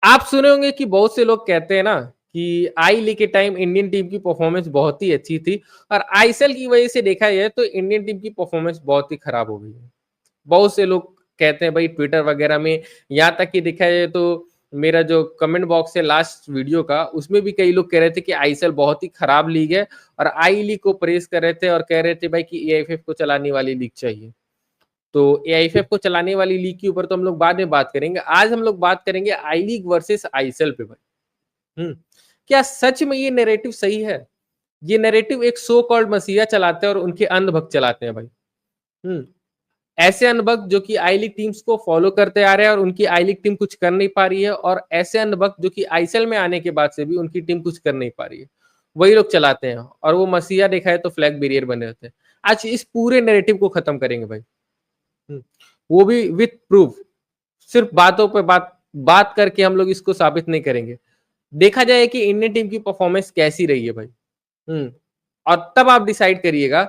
आप सुने होंगे कि बहुत से लोग कहते हैं ना कि आई लीग के टाइम इंडियन टीम की परफॉर्मेंस बहुत ही अच्छी थी और आईएसएल की वजह से देखा जाए तो इंडियन टीम की परफॉर्मेंस बहुत ही खराब हो गई है। बहुत से लोग कहते हैं भाई ट्विटर वगैरह में, यहाँ तक कि देखा जाए तो मेरा जो कमेंट बॉक्स है लास्ट वीडियो का, उसमें भी कई लोग कह रहे थे कि आईएसएल बहुत ही खराब लीग है और आई लीग को प्रेस कर रहे थे और कह रहे थे भाई कि एआईएफएफ को चलाने वाली लीग चाहिए। तो एआईएफएफ को चलाने वाली लीग के ऊपर तो हम लोग बाद में बात करेंगे। आज हम लोग बात करेंगे आई लीग वर्सेस आईएसएल पे भाई। क्या सच में ये नैरेटिव सही है? ये नैरेटिव एक सो कॉल्ड मसीहा चलाते हैं और उनके अंधभक्त चलाते हैं भाई। हम्म ऐसे अंधभक्त जो कि आई लीग टीम्स को फॉलो करते आ रहे हैं और उनकी आई लीग टीम कुछ कर नहीं पा रही है, और ऐसे अंधभक्त जो कि आईएसएल में आने के बाद से भी उनकी टीम कुछ कर नहीं पा रही है, वही लोग चलाते हैं और वो मसीहा देखा है तो फ्लैग बैरियर बने रहते हैं। आज इस पूरे नैरेटिव को खत्म करेंगे भाई। हम्म, वो भी विथ प्रूफ। सिर्फ बातों पे बात करके हम लोग इसको साबित नहीं करेंगे। देखा जाए कि इंडियन टीम की परफॉर्मेंस कैसी रही है भाई। हम्म और तब आप डिसाइड करिएगा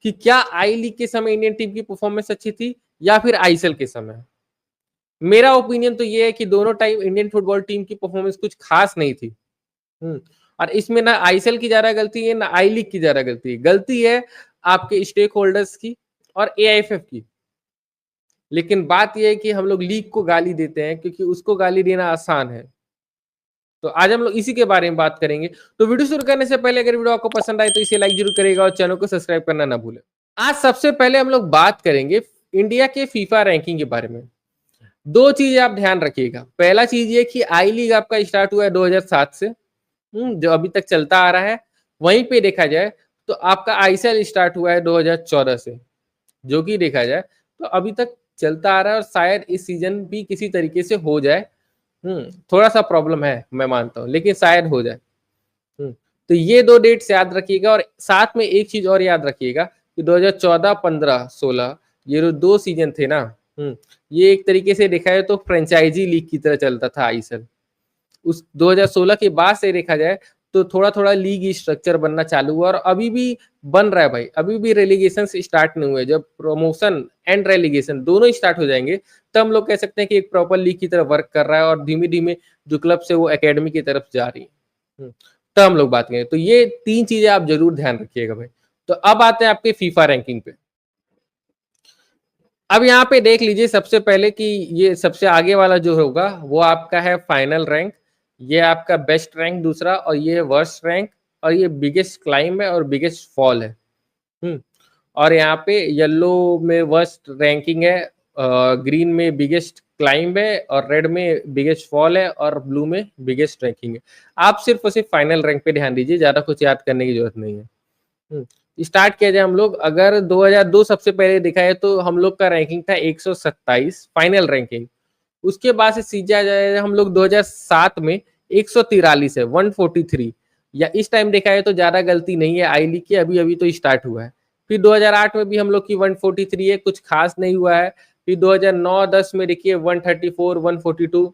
कि क्या आई लीग के समय इंडियन टीम की परफॉर्मेंस अच्छी थी या फिर आईएसएल के समय। मेरा ओपिनियन तो ये है कि दोनों टाइम इंडियन फुटबॉल टीम की परफॉर्मेंस कुछ खास नहीं थी। हम्म, और इसमें ना आईएसएल की ज्यादा गलती है ना आई लीग की ज्यादा गलती है। गलती है आपके स्टेक होल्डर्स की और एआईएफएफ की। लेकिन बात यह है कि हम लोग लीग को गाली देते हैं क्योंकि उसको गाली देना आसान है। तो आज हम लोग इसी के बारे में बात करेंगे। तो वीडियो शुरू करने से पहले अगर वीडियो आपको पसंद आए तो इसे लाइक जरूर करेगा और चैनल को सब्सक्राइब करना ना भूलें। आज सबसे पहले हम लोग बात करेंगे इंडिया के फीफा रैंकिंग के बारे में। दो चीजें आप ध्यान रखिएगा। पहला चीज ये कि आई लीग आपका स्टार्ट हुआ है 2007 से, जो अभी तक चलता आ रहा है। वहीं पे देखा जाए तो आपका आईएसएल स्टार्ट हुआ है 2014 से, जो कि देखा जाए तो अभी तक चलता आ रहा है और शायद इस सीजन भी किसी तरीके से हो जाए। थोड़ा सा प्रॉब्लम है मैं मानता हूँ, लेकिन शायद हो जाए। तो ये दो डेट्स याद रखिएगा और साथ में एक चीज और याद रखिएगा कि 2014, 15, 16 ये जो दो सीजन थे ना, ये एक तरीके से देखा जाए तो फ्रेंचाइजी लीग की तरह चलता था आईएसएल। उस 2016 के बाद से देखा जाए तो थोड़ा थोड़ा लीग स्ट्रक्चर बनना चालू हुआ और अभी भी बन रहा है भाई। अभी भी रेलीगेशन स्टार्ट नहीं हुए। जब प्रमोशन एंड रेलीगेशन दोनों स्टार्ट हो जाएंगे तब हम लोग कह सकते हैं कि एक प्रॉपर लीग की तरह वर्क कर रहा है और धीमे धीमे जो क्लब से वो एकेडमी की तरफ जा रही है। तब हम लोग बात करें तो ये तीन चीजें आप जरूर ध्यान रखिएगा भाई। तो अब आते हैं आपके फीफा रैंकिंग पे। अब यहाँ पे देख लीजिए सबसे पहले कि ये सबसे आगे वाला जो होगा वो आपका है फाइनल रैंक। ये आपका बेस्ट रैंक दूसरा, और ये वर्स्ट रैंक, और ये बिगेस्ट क्लाइंब है और बिगेस्ट फॉल है। हम्म और यहाँ पे येलो में वर्स्ट रैंकिंग है, ग्रीन में बिगेस्ट क्लाइंब है, और रेड में बिगेस्ट फॉल है, और ब्लू में बिगेस्ट रैंकिंग है। आप सिर्फ और सिर्फ फाइनल रैंक पे ध्यान दीजिए, ज्यादा कुछ याद करने की जरूरत नहीं है। स्टार्ट किया जाए हम लोग, अगर 2002 सबसे पहले देखा है तो हम लोग का रैंकिंग था 127 फाइनल रैंकिंग। उसके बाद से सीधा जाए हम लोग 2007 में 143 है, 143। या इस टाइम देखा है तो ज्यादा गलती नहीं है आई लीग की, अभी अभी तो स्टार्ट हुआ है। फिर 2008 में भी हम लोग की 143 है, कुछ खास नहीं हुआ है। फिर 2009-10 में देखिए 134, 142,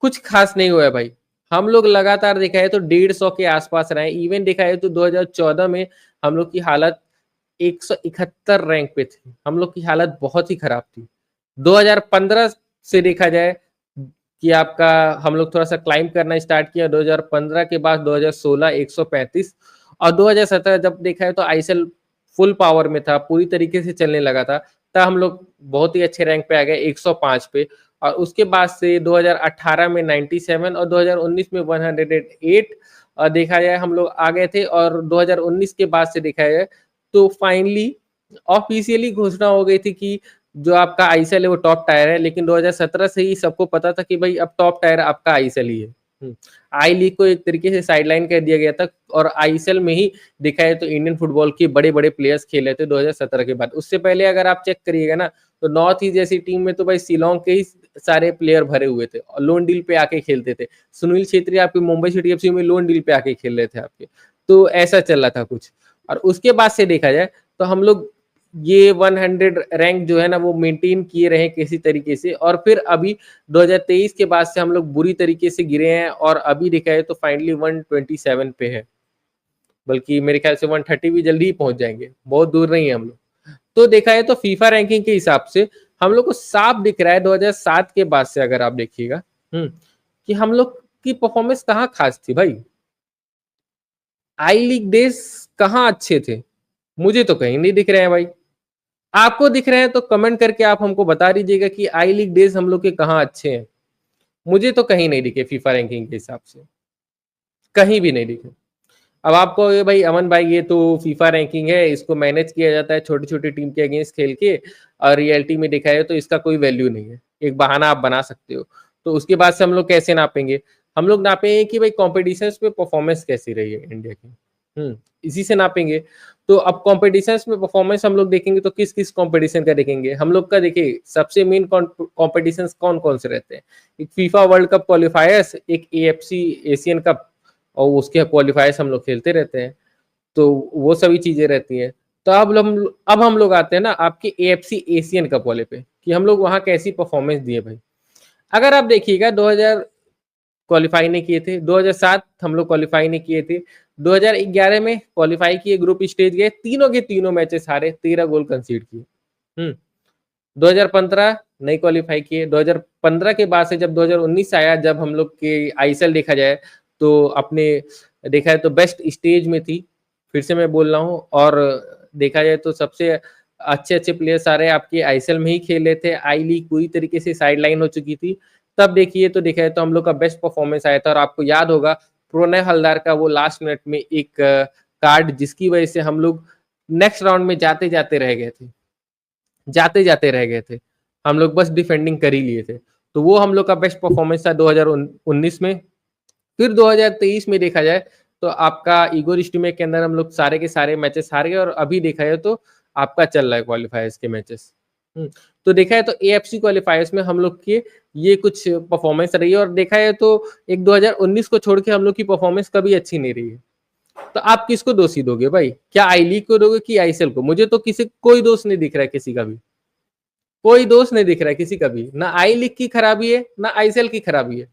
कुछ खास नहीं हुआ है भाई। हम लोग लगातार देखा है तो 150 के आसपास रहे। इवन देखा है तो 2014 में हम लोग की हालत 171 रैंक पे थी। हम लोग की हालत बहुत ही खराब थी। 2015 से देखा जाए कि आपका हम लोग थोड़ा सा क्लाइंब करना स्टार्ट किया। 2015 के बाद 2016 135, और 2017 जब देखा है तो आईएसएल फुल पावर में था, पूरी तरीके से चलने लगा था, तब हम लोग बहुत ही अच्छे रैंक पे आ गए 105 पे। और उसके बाद से 2018 में 97 और 2019 में 108 देखा जाए हम लोग आ गए थे। और 2019 के बाद से देखा जाए तो फाइनली ऑफिशियली घोषणा हो गई थी कि जो आपका आईएसएल है वो टॉप टायर है। लेकिन 2017 से ही सबको पता था कि भाई अब टॉप टायर आपका आईएसएल ही है। आई लीग को एक तरीके से साइडलाइन कर दिया गया था और आईएसएल में ही देखा है तो इंडियन फुटबॉल के बड़े बड़े प्लेयर्स खेले थे 2017 के बाद। उससे पहले अगर आप चेक करिएगा ना तो नॉर्थ ईस्ट जैसी टीम में तो भाई शिलोंग के ही सारे प्लेयर भरे हुए थे और लोन डील पे आके खेलते थे। सुनील छेत्री आपके मुंबई सिटी एफसी में लोन डील पे आके खेल रहे थे आपके। तो ऐसा चल रहा था कुछ। और उसके बाद से देखा जाए तो हम लोग ये 100 रैंक जो है ना वो मेंटेन किए रहे किसी तरीके से। और फिर अभी 2023 के बाद से हम लोग बुरी तरीके से गिरे हैं और अभी देखा है तो फाइनली 127 पे है। बल्कि मेरे ख्याल से 130 भी जल्दी ही पहुंच जाएंगे, बहुत दूर नहीं है हम लोग। तो देखा है तो फीफा रैंकिंग के हिसाब से हम लोग को साफ दिख रहा है 2007 के बाद से, अगर आप देखिएगा कि हम लोग की परफॉर्मेंस कहाँ खास थी भाई। आई लीग डेज कहाँ अच्छे थे, मुझे तो कहीं नहीं दिख रहे हैं भाई। आपको दिख रहे हैं तो कमेंट करके आप हमको बता दीजिएगा कि आई लीग डेज हम लोग के कहाँ अच्छे हैं। मुझे तो कहीं नहीं दिखे फीफा रैंकिंग के हिसाब से, कहीं भी नहीं दिखे। अब आपको ये भाई अमन भाई ये तो फीफा रैंकिंग है, इसको मैनेज किया जाता है छोटी छोटी टीम के अगेंस्ट खेल के, और रियलिटी में देखा है तो इसका कोई वैल्यू नहीं है, एक बहाना आप बना सकते हो। तो उसके बाद से हम लोग कैसे नापेंगे, हम लोग नापेंगे कि भाई कॉम्पिटिशन में परफॉर्मेंस कैसी रही है इंडिया की। इसी से नापेंगे। तो अब कॉम्पिटिशन में परफॉर्मेंस हम लोग देखेंगे तो किस किस कॉम्पिटिशन का देखेंगे हम लोग का। देखिए सबसे मेन कॉम्पिटिशन कौन कौन से रहते हैं, एक फीफा वर्ल्ड कप क्वालिफायर्स, एक एएफसी एशियन कप, और उसके क्वालिफायर्स हम लोग खेलते रहते हैं। तो वो सभी चीजें रहती हैं। तो अब हम लोग आते हैं ना आपके एएफसी एशियन कप वाले पे, कि हम लोग वहां कैसी परफॉर्मेंस दिए भाई। अगर आप देखिएगा 2000 क्वालिफाई नहीं किए थे, 2007 हम लोग क्वालिफाई नहीं किए थे, 2011 में क्वालिफाई किए, ग्रुप स्टेज गए, तीनों के तीनों मैचेस हारे, 13 गोल कंसीड किए। 2015 नहीं क्वालिफाई किए, 2015 के बाद से जब 2019 आया, जब हम लोग के आईएसएल देखा जाए तो अपने देखा है तो बेस्ट स्टेज में थी, फिर से मैं बोल रहा हूँ। और देखा जाए तो सबसे अच्छे अच्छे प्लेयर्स सारे आपके आईएसएल में ही खेल रहे थे, आई लीग पूरी तरीके से साइडलाइन हो चुकी थी। तब देखिए तो देखा जाए तो हम लोग का बेस्ट परफॉर्मेंस आया था। और आपको याद होगा प्रणय हलदार का वो लास्ट मिनट में एक कार्ड, जिसकी वजह से हम लोग नेक्स्ट राउंड में जाते जाते रह गए थे, जाते जाते रह गए थे, हम लोग बस डिफेंडिंग कर ही लिए थे। तो वो हम लोग का बेस्ट परफॉर्मेंस था 2019 में। फिर 2023 में देखा जाए तो आपका ईगो रिस्टीमेक के अंदर हम लोग सारे के सारे मैचेस हार गए, और अभी देखा जाए तो आपका चल रहा है क्वालिफायर्स के मैचेस। तो देखा है तो एएफसी क्वालिफायर्स में हम लोग के ये कुछ परफॉर्मेंस रही है। और देखा है तो एक 2019 को छोड़ के हम लोग की परफॉर्मेंस कभी अच्छी नहीं रही है। तो आप किसको दोषी दोगे भाई, क्या आई लीग को दोगे कि आईएसएल को? मुझे तो किसी कोई दोष नहीं दिख रहा है, किसी का भी कोई दोष नहीं दिख रहा है किसी का भी, ना आई लीग की खराबी है ना आईएसएल की खराबी है।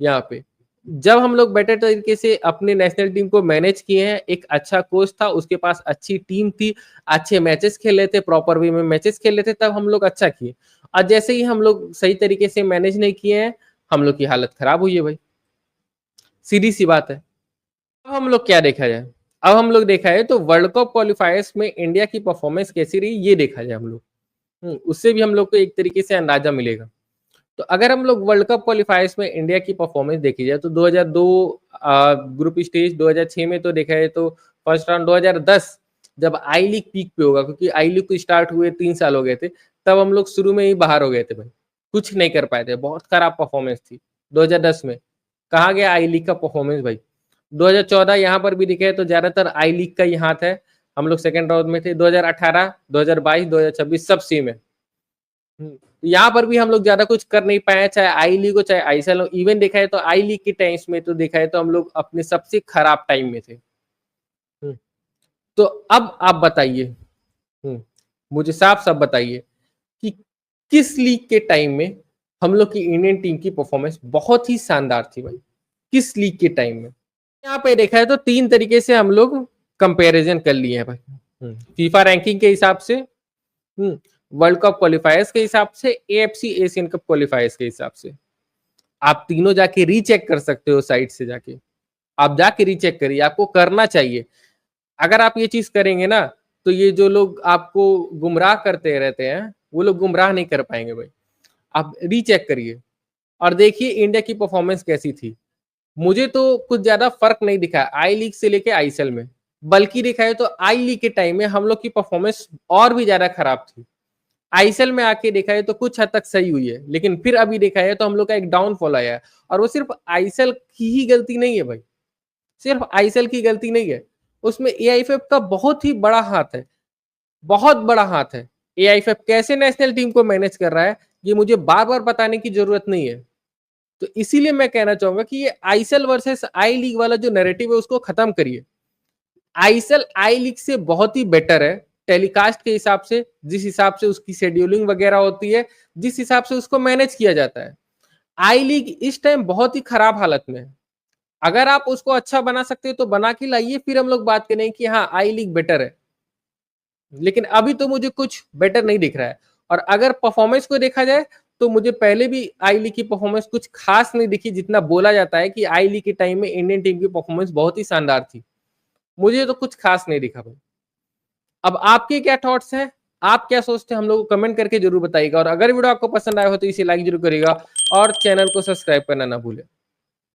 यहाँ पे जब हम लोग बेटर तरीके से अपने नेशनल टीम को मैनेज किए हैं, एक अच्छा कोच था, उसके पास अच्छी टीम थी, अच्छे मैचेस खेल रहे थे, प्रॉपर वे में मैचेस खेल रहे थे, तब हम लोग अच्छा किए। और जैसे ही हम लोग सही तरीके से मैनेज नहीं किए हैं, हम लोग की हालत खराब हुई है भाई, सीधी सी बात है। अब हम लोग क्या देखा जाए, अब हम लोग देखा है तो वर्ल्ड कप क्वालिफायर्स में इंडिया की परफॉर्मेंस कैसी रही ये देखा जाए हम लोग। उससे भी हम लोग को एक तरीके से अंदाजा मिलेगा। तो अगर हम लोग वर्ल्ड कप क्वालिफायर्स में इंडिया की परफॉर्मेंस देखी जाए तो 2002 ग्रुप स्टेज, 2006 में तो देखा है तो फर्स्ट राउंड, 2010 जब आई लीग पीक पे होगा, क्योंकि आई लीग को स्टार्ट हुए 3 साल हो गए थे, तब हम लोग शुरू में ही बाहर हो गए थे भाई, कुछ नहीं कर पाए थे, बहुत खराब परफॉर्मेंस थी 2010 में। कहाँ गया आई लीग का परफॉर्मेंस भाई। 2014 यहाँ पर भी दिखे तो ज्यादातर आई लीग का ही हाथ है, हम लोग सेकेंड राउंड में थे। 2018, 2022, 2026 सब सेम है। यहाँ पर भी हम लोग ज्यादा कुछ कर नहीं पाए, चाहे आई लीग हो चाहे आईएसएल हो। इवन देखा है तो आई लीग के टाइम्स में तो देखा है तो हम लोग अपने सबसे खराब टाइम में थे। तो अब आप बताइए, मुझे साफ साफ बताइए कि किस लीग के टाइम में हम लोग की इंडियन टीम की परफॉर्मेंस बहुत ही शानदार थी भाई, किस लीग के टाइम में। यहाँ पे देखा है तो 3 तरीके से हम लोग कंपैरिजन कर लिए हैं भाई, फीफा रैंकिंग के हिसाब से, वर्ल्ड कप क्वालिफायर्स के हिसाब से, एएफसी एशियन कप क्वालिफायर्स के हिसाब से। आप तीनों जाके रीचेक कर सकते हो साइट से जाके, आप जाके रीचेक करिए, आपको करना चाहिए। अगर आप ये चीज करेंगे ना तो ये जो लोग आपको गुमराह करते रहते हैं वो लोग गुमराह नहीं कर पाएंगे भाई। आप रीचेक करिए और देखिए इंडिया की परफॉर्मेंस कैसी थी। मुझे तो कुछ ज्यादा फर्क नहीं दिखा आई लीग से लेके आईएसएल में, बल्कि देखा है तो आई लीग के टाइम में हम लोग की परफॉर्मेंस और भी ज्यादा खराब थी। आईएसएल में आके देखा है तो कुछ हद तक सही हुई है, लेकिन फिर अभी देखा है तो हम लोग का एक डाउनफॉल आया है। और वो सिर्फ आईएसएल की ही गलती नहीं है भाई, सिर्फ आईएसएल की गलती नहीं है, उसमें एआईएफएफ का बहुत ही बड़ा हाथ है, बहुत बड़ा हाथ है। एआईएफएफ कैसे नेशनल टीम को मैनेज कर रहा है ये मुझे बार बार बताने की जरूरत नहीं है। तो इसीलिए मैं कहना चाहूंगा कि ये आईएसएल वर्सेस आई लीग वाला जो नैरेटिव है उसको खत्म करिए। आईएसएल आई लीग से बहुत ही बेटर है टेलीकास्ट के हिसाब से, जिस हिसाब से उसकी शेड्यूलिंग वगैरह होती है, जिस हिसाब से उसको मैनेज किया जाता है। आई लीग इस टाइम बहुत ही खराब हालत में है। अगर आप उसको अच्छा बना सकते हो तो बना के लाइए, फिर हम लोग बात करें कि हाँ आई लीग बेटर है। लेकिन अभी तो मुझे कुछ बेटर नहीं दिख रहा है। और अगर परफॉर्मेंस को देखा जाए तो मुझे पहले भी आई लीग की परफॉर्मेंस कुछ खास नहीं दिखी, जितना बोला जाता है कि आई लीग के टाइम में इंडियन टीम की परफॉर्मेंस बहुत ही शानदार थी। मुझे तो कुछ खास नहीं दिखा भाई। अब आपके क्या थॉट्स हैं, आप क्या सोचते हैं, हम लोग को कमेंट करके जरूर बताइएगा। और अगर वीडियो आपको पसंद आया हो तो इसे लाइक जरूर करिएगा और चैनल को सब्सक्राइब करना ना भूलें।